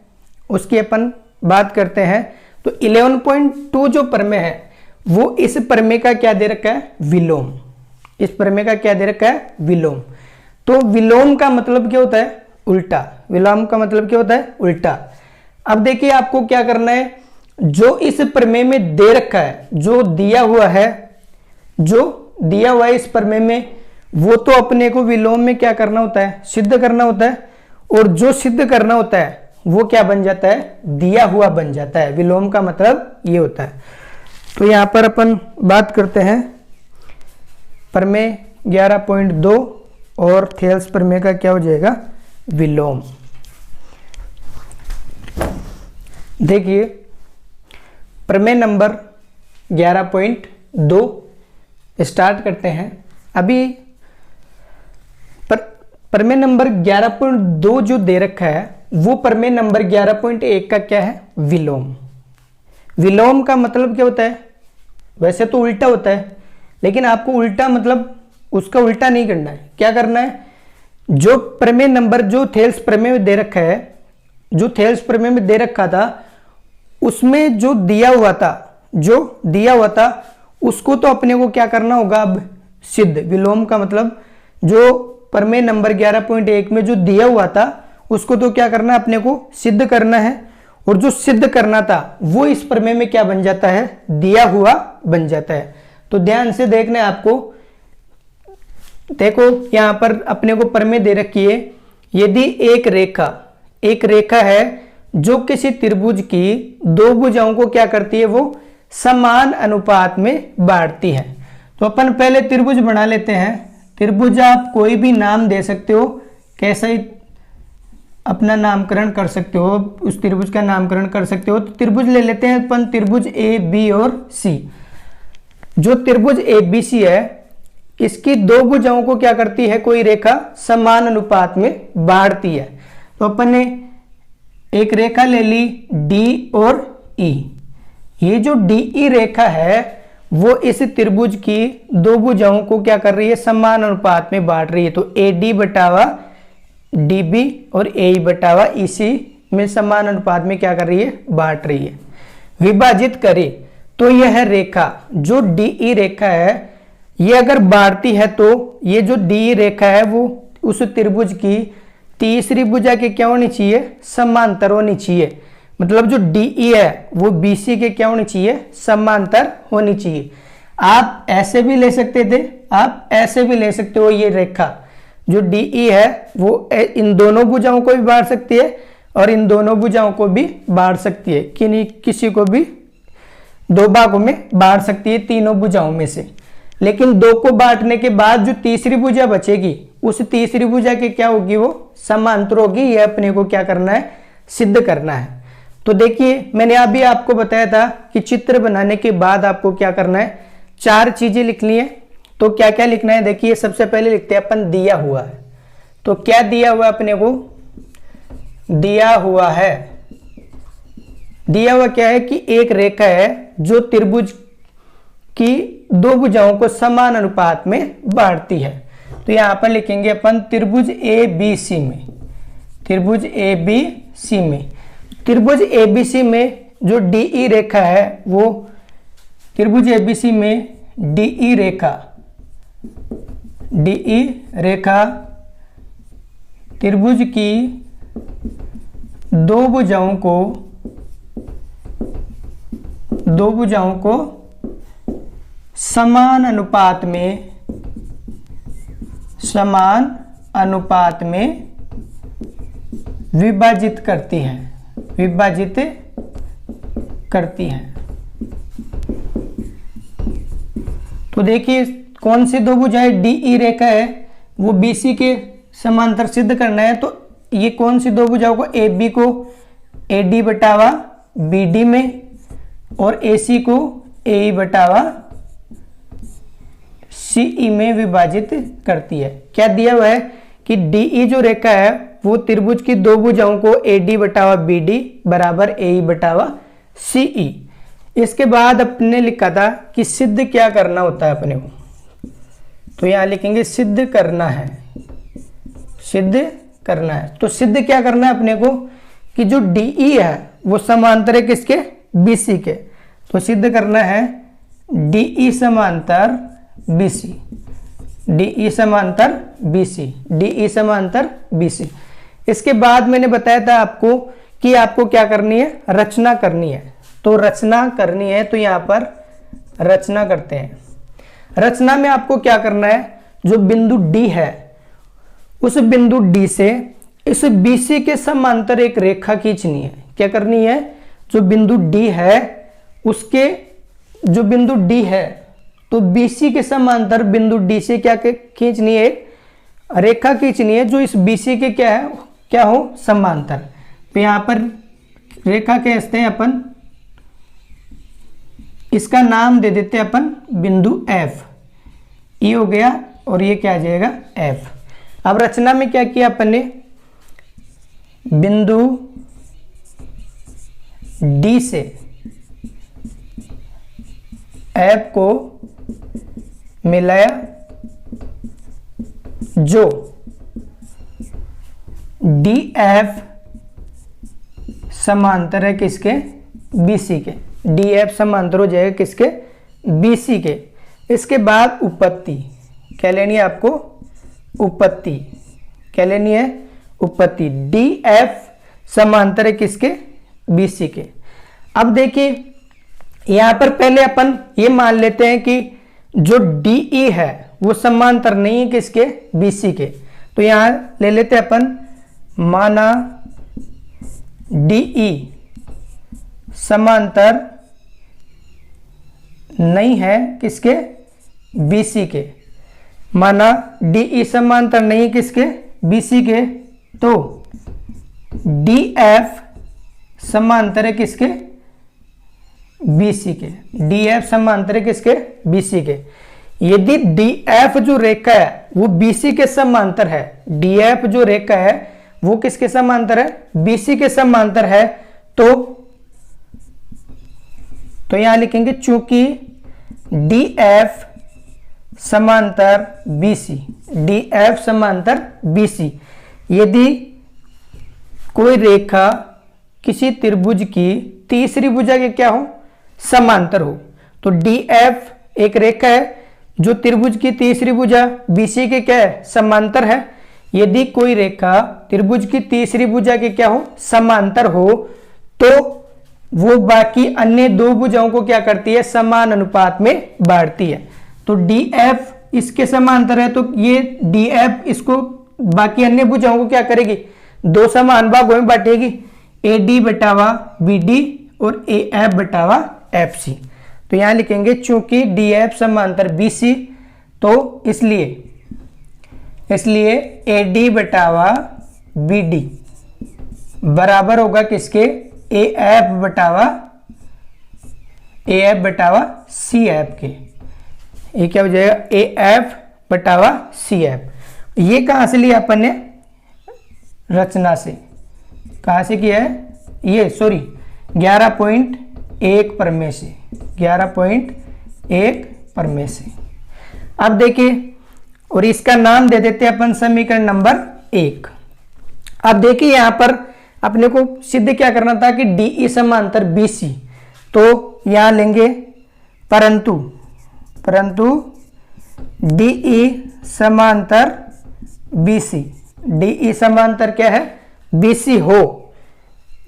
उसकी अपन बात करते हैं। तो 11.2 जो प्रमेय है वो इस प्रमेय का क्या दे रखा है, विलोम। इस प्रमेय का क्या दे रखा है, विलोम। तो विलोम का मतलब क्या होता है, उल्टा। विलोम का मतलब क्या होता है, उल्टा। अब देखिए आपको क्या करना है, जो इस प्रमेय में दे रखा है, जो दिया हुआ है, जो दिया हुआ है इस प्रमेय में, वो तो अपने को विलोम में क्या करना होता है, सिद्ध करना होता है। और जो सिद्ध करना होता है वो क्या बन जाता है, दिया हुआ बन जाता है। विलोम का मतलब ये होता है। तो यहां पर अपन बात करते हैं प्रमेय 11.2 और थेल्स प्रमेय का क्या हो जाएगा, विलोम। देखिए प्रमेय नंबर 11.2 स्टार्ट करते हैं। अभी प्रमेय नंबर 11.2 जो दे रखा है वो प्रमेय नंबर 11.1 का क्या है, विलोम। विलोम का मतलब क्या होता है, वैसे तो उल्टा होता है, लेकिन आपको उल्टा मतलब उसका उल्टा नहीं करना है। क्या करना है, जो प्रमेय नंबर जो थेल्स प्रमेय में दे रखा है, जो थेल्स प्रमेय में दे रखा था उसमें जो दिया हुआ था उसको तो अपने को क्या करना होगा, अब सिद्ध। विलोम का मतलब जो प्रमेय नंबर 11.1 में जो दिया हुआ था उसको तो क्या करना है, अपने को सिद्ध करना है। और जो सिद्ध करना था वो इस प्रमेय में क्या बन जाता है, दिया हुआ बन जाता है। तो ध्यान से देखना है आपको। देखो यहां पर अपने को प्रमेय दे रखी है, यदि एक रेखा है जो किसी त्रिभुज की दो भुजाओं को क्या करती है, वो समान अनुपात में बांटती है। तो अपन पहले त्रिभुज बना लेते हैं। त्रिभुज आप कोई भी नाम दे सकते हो, कैसा ही अपना नामकरण कर सकते हो, उस त्रिभुज का नामकरण कर सकते हो। तो त्रिभुज ले लेते हैं अपन, त्रिभुज ए बी और सी। जो त्रिभुज ए बी सी है इसकी दो भुजाओं को क्या करती है, कोई रेखा समान अनुपात में बांटती है। तो अपन ने एक रेखा ले ली डी और ई। ये जो डी ई रेखा है वो इस त्रिभुज की दो भुजाओं को क्या कर रही है, समान अनुपात में बांट रही है। तो ए डी बटावा डी बी और ए ई बटावा ई सी में समान अनुपात में क्या कर रही है, बांट रही है। विभाजित करे तो यह रेखा जो डी ई रेखा है ये अगर बांटती है तो ये जो डी ई रेखा है वो उस त्रिभुज की तीसरी भुजा के क्या होनी चाहिए, समांतर होनी चाहिए। मतलब जो डी ई है वो बी सी के क्या होनी चाहिए, समांतर होनी चाहिए। आप ऐसे भी ले सकते थे, आप ऐसे भी ले सकते हो। ये रेखा जो डी ई है वो इन दोनों भुजाओं को भी बांट सकती है और इन दोनों भुजाओं को भी बांट सकती है, किसी को भी दो भागों में बांट सकती है, तीनों भुजाओं में से। लेकिन दो को बांटने के बाद जो तीसरी भुजा बचेगी उस तीसरी भुजा के क्या होगी, वो समांतर होगी। ये अपने को क्या करना है, सिद्ध करना है। तो देखिए मैंने अभी आपको बताया था कि चित्र बनाने के बाद आपको क्या करना है, चार चीजें लिखनी है। तो क्या क्या लिखना है, देखिए सबसे पहले लिखते हैं अपन दिया हुआ है। तो क्या दिया हुआ अपने को, दिया हुआ क्या है कि एक रेखा है जो त्रिभुज की दो भुजाओं को समान अनुपात में बांटती है। तो यहां पर लिखेंगे अपन त्रिभुज ए बी सी में, त्रिभुज ए बी सी में, त्रिभुज ए बी सी में जो डी ई रेखा है वो त्रिभुज ए बी सी में डी ई रेखा त्रिभुज की दो भुजाओं को समान अनुपात में विभाजित करती है। तो देखिए कौन सी दो भुजाएं, डी ई रेखा है वो बी सी के समांतर सिद्ध करना है। तो ये कौन सी दो भुजाओं को, ए बी को ए डी बटावा बी डी में और ए सी को ए ई बटावा सी ई में विभाजित करती है। क्या दिया हुआ है कि डी ई जो रेखा है वो त्रिभुज की दो भुजाओं को AD बटावा BD बराबर AE बटावा CE। इसके बाद अपने लिखा था कि सिद्ध क्या करना होता है अपने को, तो यहाँ लिखेंगे सिद्ध करना है, सिद्ध करना है। तो सिद्ध क्या करना है अपने को कि जो DE है वो समांतर है किसके, BC के। तो सिद्ध करना है DE समांतर BC, DE समांतर BC, DE समांतर BC। इसके बाद मैंने बताया था आपको कि आपको क्या करनी है, रचना करनी है। तो रचना करनी है, तो यहाँ पर रचना करते हैं। रचना में आपको क्या करना है, जो बिंदु D है उस बिंदु D से इस BC के समांतर एक रेखा खींचनी है। क्या करनी है, जो बिंदु D है उसके, जो बिंदु D है तो BC के समांतर बिंदु D से क्या खींचनी है, रेखा खींचनी है जो इस BC के क्या है, क्या हो, समांतर। तो यहाँ पर रेखा कहते हैं अपन, इसका नाम दे देते हैं अपन बिंदु F, ये हो गया और ये क्या आ जाएगा F। अब रचना में क्या किया अपन ने, बिंदु D से F को मिलाया जो DF समांतर है किसके, BC के। DF समांतर हो जाएगा किसके, BC के। इसके बाद उपपत्ति क्या लेनी है आपको, उपपत्ति क्या लेनी है, उपपत्ति। DF समांतर है किसके, BC के। अब देखिए यहां पर पहले अपन ये मान लेते हैं कि जो DE है वो समांतर नहीं है किसके, BC के। तो यहां ले लेते हैं अपन, माना DE समांतर नहीं है किसके, BC के। माना DE समांतर नहीं है किसके, BC के, तो DF समांतर है किसके, BC के। DF समांतर है किसके, BC के। यदि DF जो रेखा है वो BC के समांतर है, DF जो रेखा है वो किसके समांतर है, BC के समांतर है, तो यहां लिखेंगे चूंकि DF समांतर BC, DF समांतर BC। यदि कोई रेखा किसी त्रिभुज की तीसरी भुजा के क्या हो, समांतर हो, तो DF एक रेखा है जो त्रिभुज की तीसरी भुजा BC के क्या है, समांतर है। यदि कोई रेखा त्रिभुज की तीसरी भुजा के क्या हो, समांतर हो, तो वो बाकी अन्य दो भुजाओं को क्या करती है, समान अनुपात में बांटती है। तो DF इसके समांतर है, तो ये DF इसको बाकी अन्य भुजाओं को क्या करेगी, दो समान भागों में बांटेगी, AD बटावा BD और AF बटावा FC। तो यहां लिखेंगे चूंकि DF समांतर BC, तो इसलिए AD बटावा BD बराबर होगा किसके, AF बटावा CF के। ये क्या हो जाएगा, AF बटावा CF। ये कहां से लिया अपन ने, रचना से। कहां से किया है ये, सॉरी 11.1 प्रमेय से, 11.1 प्रमेय से। अब देखिए, और इसका नाम दे देते हैं अपन समीकरण नंबर 1। अब देखिए यहां पर अपने को सिद्ध क्या करना था कि DE समांतर BC, तो यहां लेंगे परंतु DE समांतर BC, DE समांतर क्या है, BC हो,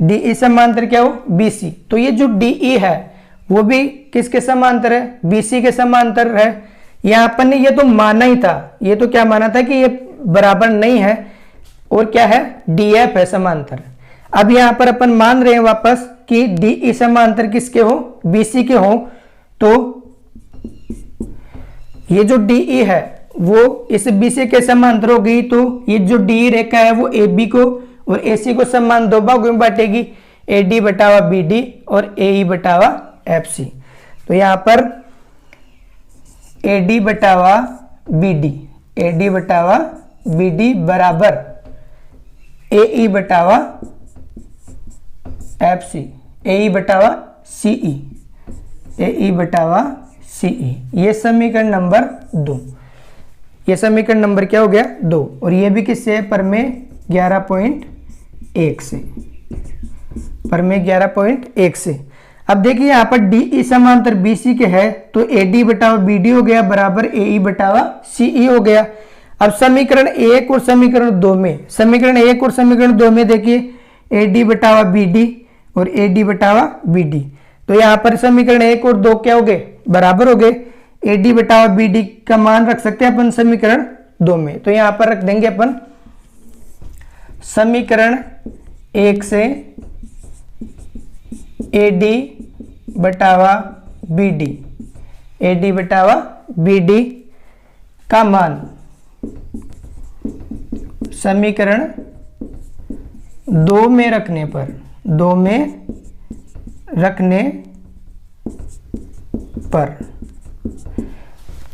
DE समांतर क्या हो, BC। तो ये जो DE है वो भी किसके समांतर है, BC के समांतर है। यहां अपन ने ये तो माना ही था, ये तो क्या माना था कि ये बराबर नहीं है, और क्या है, DF है समांतर। अब यहां पर अपन मान रहे हैं वापस कि DE समांतर किसके हो, BC के हो, तो ये जो DE है वो इस BC के समांतर हो गई, तो ये जो DE रेखा है वो AB को और AC को समान दो भागों में बांटेगी, AD बटावा BD और AE बटावा FC। तो यहां पर AD बटावा BD बराबर ए ई बटावा एफ सी, ए ई बटावा सी ई, ए ई बटावा सी ई। ये समीकरण नंबर 2, ये समीकरण नंबर क्या हो गया 2। और ये भी किससे है, परमेय 11.1 से, परमेय 11.1 से। अब देखिए यहाँ पर डी ई समांतर बी सी के है, तो ए डी बटावा बी डी हो गया बराबर ए ई बटावा सी ई हो गया। अब समीकरण 1 और समीकरण 2 में, समीकरण 1 और समीकरण 2 में देखिए ए डी बटावा बी डी और ए डी बटावा बी डी, तो यहाँ पर समीकरण 1 और 2 क्या हो गए, बराबर हो गए। ए डी बटावा बी डी का मान रख सकते हैं अपन समीकरण 2 में, तो यहाँ पर रख देंगे अपन समीकरण 1 से ए डी बटावा बी डी, ए डी बटावा बी डी का मान समीकरण 2 में रखने पर, 2 में रखने पर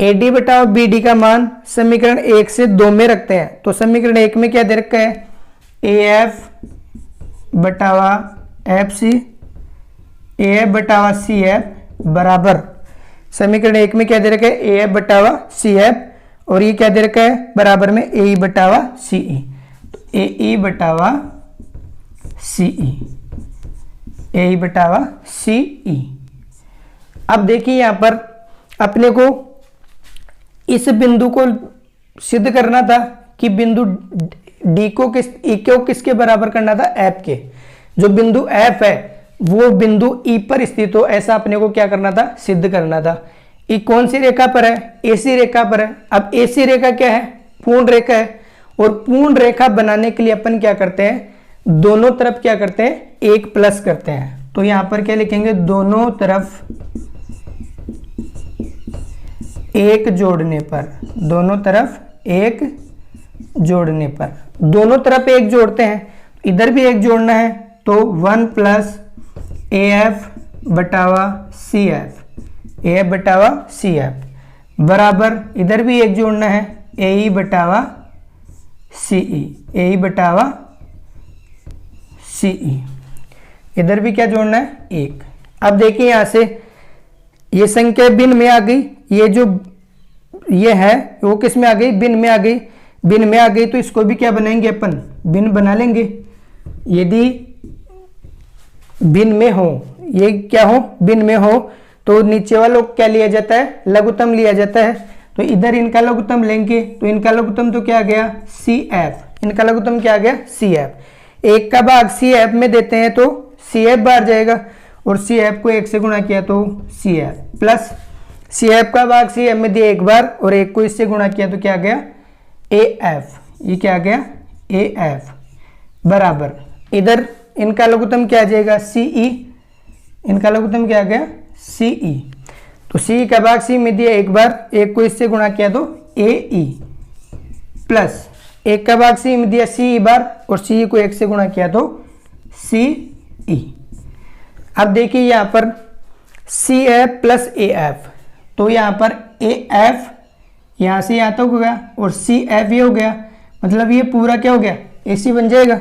ए डी बटावा बी डी का मान समीकरण 1 से 2 में रखते हैं, तो समीकरण 1 में क्या दे रखा है, ए एफ बटावा एफ सी, ए एफ बटावा सी एफ बराबर, समीकरण 1 में क्या दे रखा है, ए एफ बटावा सी एफ, और ये क्या दे रखा है बराबर में ए ई बटावा सी ई, तो ए ई बटावा सी ई, ए ई बटावा सी ई। अब देखिए यहां पर अपने को इस बिंदु को सिद्ध करना था कि बिंदु डी को ई को किसके बराबर करना था, एफ के। जो बिंदु एफ है वो बिंदु ई पर स्थित हो, ऐसा अपने को क्या करना था, सिद्ध करना था। ई कौन सी रेखा पर है, एसी रेखा पर है। अब एसी रेखा क्या है, पूर्ण रेखा है, और पूर्ण रेखा बनाने के लिए अपन क्या करते हैं, दोनों तरफ क्या करते हैं, 1 प्लस करते हैं। तो यहां पर क्या लिखेंगे, दोनों तरफ 1 जोड़ने पर, दोनों तरफ 1 जोड़ने पर, दोनों तरफ 1 जोड़ते हैं, इधर भी 1 जोड़ना है, तो 1 प्लस ए एफ बटावा सी एफ, ए एफ बटावा सी एफ बराबर, इधर भी 1 जोड़ना है, ए ई बटावा सी ई, ए ई बटावा सी ई, इधर भी क्या जोड़ना है, 1। अब देखिए यहां से ये संख्या भिन्न में आ गई, ये जो ये है वो किस में आ गई, भिन्न में आ गई, भिन्न में आ गई, तो इसको भी क्या बनाएंगे अपन, भिन्न बना लेंगे। यदि भिन्न में हो, ये क्या हो, भिन्न में हो, तो नीचे वाला क्या लिया जाता है, लघुत्तम लिया जाता है। तो इधर इनका लघुत्तम लेंगे, तो इनका लघुत्तम तो क्या आ गया, सी एफ, इनका लघुत्तम क्या आ गया, सी एफ। 1 का भाग सी एफ में देते हैं तो सी एफ बाहर जाएगा, और सी एफ को 1 से गुणा किया तो C F plus C F का भाग सी एफ में दिया 1 बार, और 1 को इससे गुणा किया तो क्या आ गया, ए एफ, ये क्या आ गया, ए एफ बराबर, इधर इनका लघुत्तम क्या आ जाएगा, सी ई, इनका लघुत्तम क्या आ गया, सी ई। तो सी का भाग सी में दिया 1 बार, 1 को इससे गुणा किया तो ए ई प्लस 1 का भाग सी में दिया सी ई बार, और सी को 1 से गुणा किया तो सी ई। अब देखिए यहां पर C F plus A F, तो यहां पर ए एफ यहां से यहां तक हो गया, और सी एफ ये हो गया, मतलब ये पूरा क्या हो गया, ए सी बन जाएगा।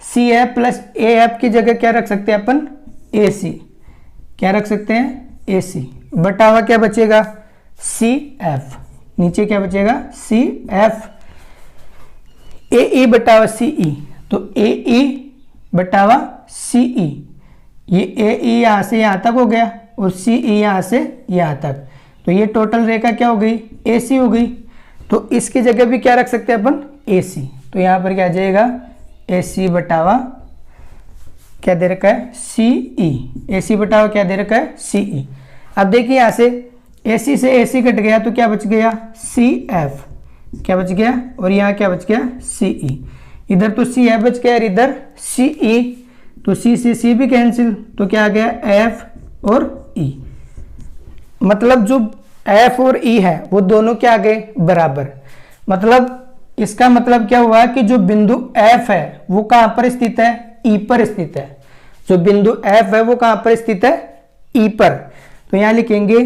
C F plus A F की जगह क्या रख सकते हैं अपन, ए सी, क्या रख सकते हैं, ए सी बटावा क्या बचेगा, सी एफ, नीचे क्या बचेगा, सी एफ, ए ई बटावा सी ई, तो ए ई बटावा सी ई, ये ए ई यहां से यहां तक हो गया, और सी ई यहां से यहां तक, तो ये टोटल रेखा क्या हो गई, ए सी हो गई। तो इसकी जगह भी क्या रख सकते हैं अपन, ए सी, तो यहां पर क्या आ जाएगा, ए सी बटावा क्या दे रखा है, सी ई, ए सी बटावा क्या दे रखा है, सी ई। अब देखिए यहां से AC से AC कट गया तो क्या बच गया, CF, क्या बच गया, और यहाँ क्या बच गया, CE। इधर तो CF बच गया और इधर CE, तो C से C भी कैंसिल, तो क्या आ गया F और E। मतलब जो F और E है वो दोनों क्या आ गए, बराबर। मतलब इसका मतलब क्या हुआ कि जो बिंदु F है वो कहां पर स्थित है, E पर स्थित है। जो बिंदु F है वो कहां पर स्थित है, E पर। तो यहां लिखेंगे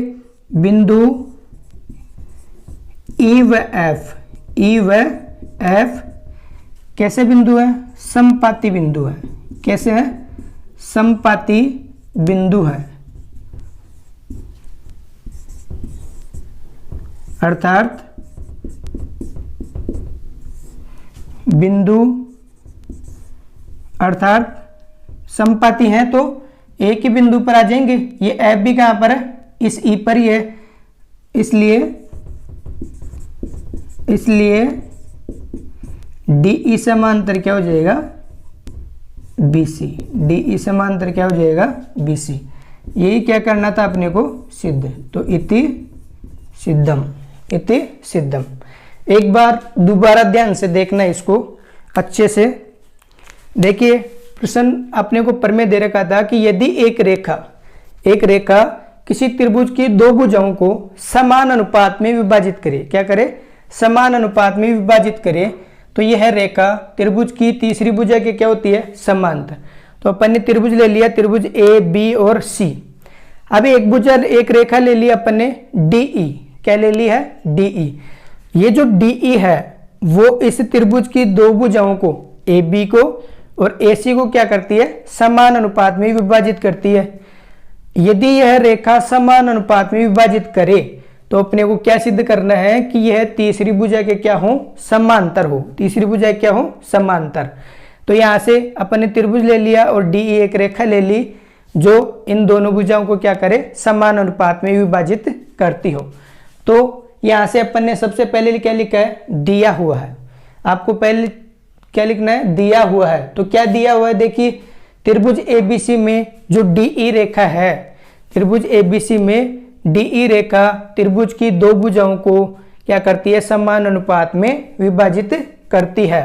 बिंदु E व F, E व F कैसे बिंदु है, समपाती बिंदु है। कैसे है? समपाती बिंदु है, अर्थात बिंदु अर्थात समपाती हैं तो एक ही बिंदु पर आ जाएंगे। ये एफ भी कहां पर है? इस ई पर ही है, इसलिए DE समांतर क्या हो जाएगा? BC। DE समांतर क्या हो जाएगा? BC। यही क्या करना था अपने को? सिद्ध। तो इति सिद्धम, इति सिद्धम। एक बार दोबारा ध्यान से देखना इसको अच्छे से। देखिए प्रश्न अपने को प्रमेय दे रखा था कि यदि एक रेखा किसी त्रिभुज की दो भुजाओं को समान अनुपात में विभाजित करे, क्या करे? समान अनुपात में विभाजित करे, तो यह रेखा त्रिभुज की तीसरी भुजा की क्या होती है? समांतर। तो अपन ने त्रिभुज ले लिया, त्रिभुज A, B और C। अब एक रेखा ले लिया अपन ने DE। क्या ले ली है? DE। ये जो DE है वो इस त्रिभुज की दो भुजाओं को AB को और AC को क्या करती है? समान अनुपात में विभाजित करती है। यदि यह रेखा समान अनुपात में विभाजित करे तो अपने को क्या सिद्ध करना है? कि यह तीसरी भुजा के क्या हो? समांतर हो। तीसरी भुजा क्या हो? समांतर। तो यहां से अपन ने त्रिभुज ले लिया और DE एक रेखा ले ली जो इन दोनों भुजाओं को क्या करे? समान अनुपात में विभाजित करती हो। तो यहां से अपन ने सबसे पहले क्या लिखा है? दिया हुआ है। आपको पहले क्या लिखना है? दिया हुआ है। तो क्या दिया हुआ है? देखिए त्रिभुज ABC में जो DE रेखा है, त्रिभुज ABC में DE रेखा त्रिभुज की दो भुजाओं को क्या करती है? समान अनुपात में विभाजित करती है।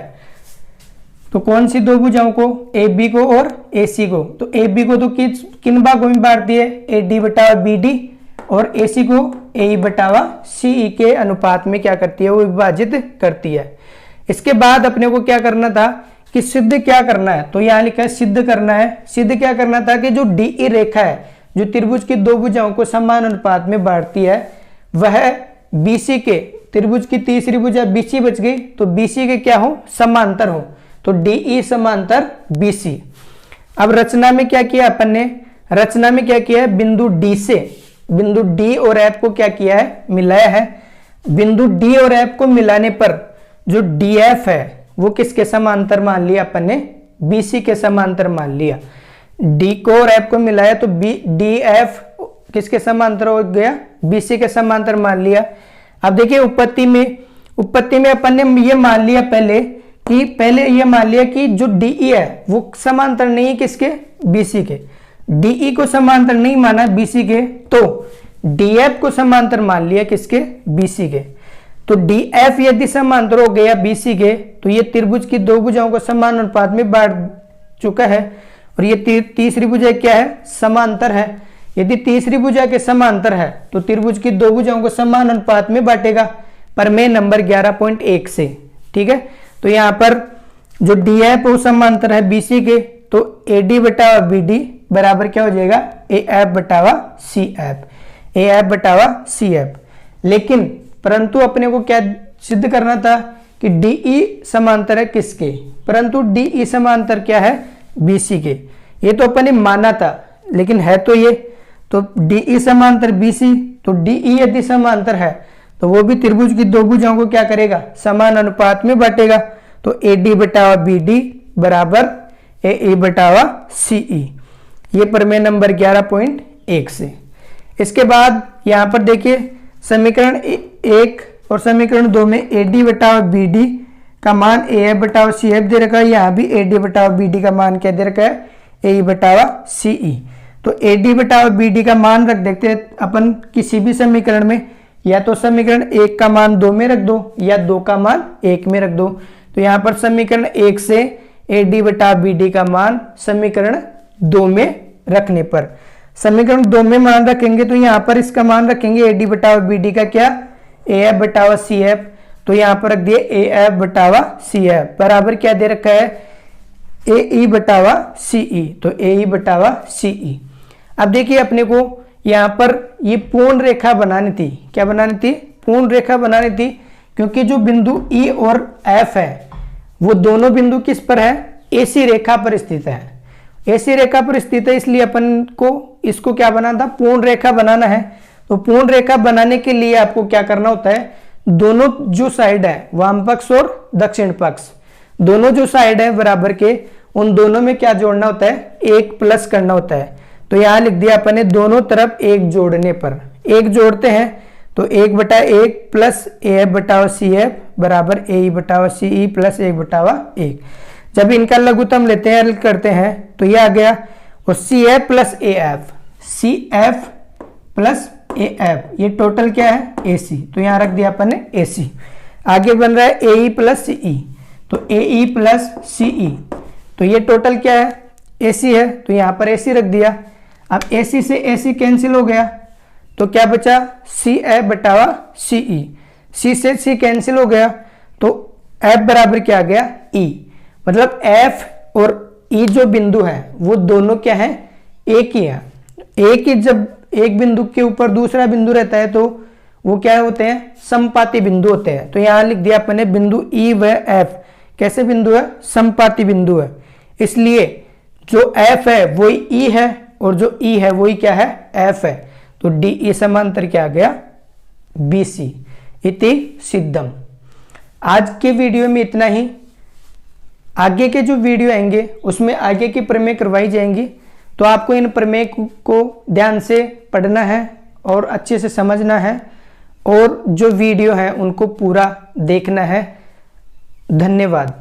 तो कौन सी दो भुजाओं को? AB को और AC को। तो AB को तो किन भागों में बांटती है? AD बटा BD और AC को AE बटा CE के अनुपात में क्या करती है? वो विभाजित करती है। इसके बाद अपने को क्या करना था कि सिद्ध क्या करना है? तो यहां लिखा है सिद्ध करना है। सिद्ध क्या करना था कि जो DE रेखा है जो त्रिभुज की दो भुजाओं को समान अनुपात में बांटती है, वह BC के, त्रिभुज की तीसरी भुजा BC बच गई तो BC के क्या हो? समांतर हो। तो DE समांतर BC। अब रचना में क्या किया अपन ने? रचना में क्या किया है? बिंदु D से बिंदु D और F को क्या किया है? मिलाया है। बिंदु D और F को मिलाने पर जो DF है वो किसके समांतर मान लिया अपन ने? BC के समांतर मान लिया। D को और F को मिलाया तो DF किसके समांतर हो गया? BC के समांतर मान लिया। अब देखिए उत्पत्ति में अपन ने ये मान लिया पहले ये मान लिया कि जो DE है वो समांतर नहीं है किसके? BC के। DE को समांतर नहीं माना BC के, तो DF को समांतर मान लिया किसके? BC के। तो DF यदि समांतर हो गया BC के तो ये त्रिभुज की दो भुजाओं को समान अनुपात में बांट चुका है और ये तीसरी भुजा क्या है? समांतर है। यदि तीसरी भुजा के समांतर है तो त्रिभुज की दो भुजाओं को समान अनुपात में बांटेगा, प्रमेय नंबर 11.1 से। ठीक है, तो यहाँ पर जो DF वो समांतर है BC के, तो AD बटा BD बराबर क्या हो जाएगा? AF बटा CF, AF बटा CF। लेकिन परंतु अपने को क्या सिद्ध करना था कि DE समांतर है किसके? परंतु DE समांतर क्या है? BC के। ये तो अपन ने माना था, लेकिन है तो ये, तो DE समांतर BC, तो DE यदि समांतर है तो वो भी त्रिभुज की दो भुजाओं को क्या करेगा? समान अनुपात में बांटेगा। तो AD बटा BD बराबर AE बटा CE। ये प्रमेय नंबर 11.1 से। इसके बाद यहाँ पर देखिए समीकरण 1 और समीकरण 2 में AD बटा BD का मान AF बटा CF दे रखा है। यहाँ भी AD बटा BD का मान क्या दे रखा है? AE बटा CE। तो AD बटा BD का मान रख देते हैं अपन किसी भी समीकरण में, या तो समीकरण 1 का मान 2 में रख दो या 2 का मान 1 में रख दो। तो यहाँ पर समीकरण 1 से AD बटा BD का मान समीकरण 2 में रखने पर, समीकरण 2 में मान रखेंगे तो यहाँ पर इसका मान रखेंगे AD बटा BD का क्या? AF बटा CF। तो यहाँ पर रख दिए AF बटा CF बराबर क्या दे रखा है? AE बटा CE। तो AE बटा CE। अब देखिए अपने को यहाँ पर ये पूर्ण रेखा बनानी थी। क्या बनानी थी? पूर्ण रेखा बनानी थी, क्योंकि जो बिंदु E और F है वो दोनों बिंदु किस पर है? ऐसी रेखा पर स्थित है। ऐसी रेखा पर स्थित है इसलिए अपन को इसको क्या बनाना था, पूर्ण रेखा बनाना है। तो पूर्ण रेखा बनाने के लिए आपको क्या करना होता है, दोनों जो साइड है वाम पक्ष और दक्षिण पक्ष, दोनों जो साइड है बराबर के, उन दोनों में क्या जोड़ना होता है, एक प्लस करना होता है। तो यहां लिख दिया अपने दोनों तरफ एक जोड़ने पर, एक जोड़ते हैं तो 1/1 प्लस AF/CF बराबर AE/CE प्लस 1/1। जब इनका लघुत्तम लेते हैं, हल करते हैं तो ये आ गया, और CF plus AF, CF plus AF ये टोटल क्या है, AC। तो यहां रख दिया अपन ने AC। आगे बन रहा है AE प्लस CE, तो AE प्लस CE, तो ये टोटल क्या है, AC है, तो यहां पर AC रख दिया। अब AC से AC कैंसिल हो गया तो क्या बचा, CF/CE, C से C कैंसिल हो गया तो F बराबर क्या आ गया, E। मतलब F और E जो बिंदु है वो दोनों क्या है, एक ही है। एक ही, जब एक बिंदु के ऊपर दूसरा बिंदु रहता है तो वो क्या होते हैं, समपाती बिंदु होते हैं। तो यहां लिख दिया अपने बिंदु E व F कैसे बिंदु है, समपाती बिंदु है, इसलिए जो F है वही E है और जो E है वही क्या है, F है। तो DE समांतर क्या आ गया, BC इति सिद्धम। आज के वीडियो में इतना ही। आगे के जो वीडियो आएंगे उसमें आगे की प्रमेय करवाई जाएंगी, तो आपको इन प्रमेय को ध्यान से पढ़ना है और अच्छे से समझना है, और जो वीडियो है उनको पूरा देखना है। धन्यवाद।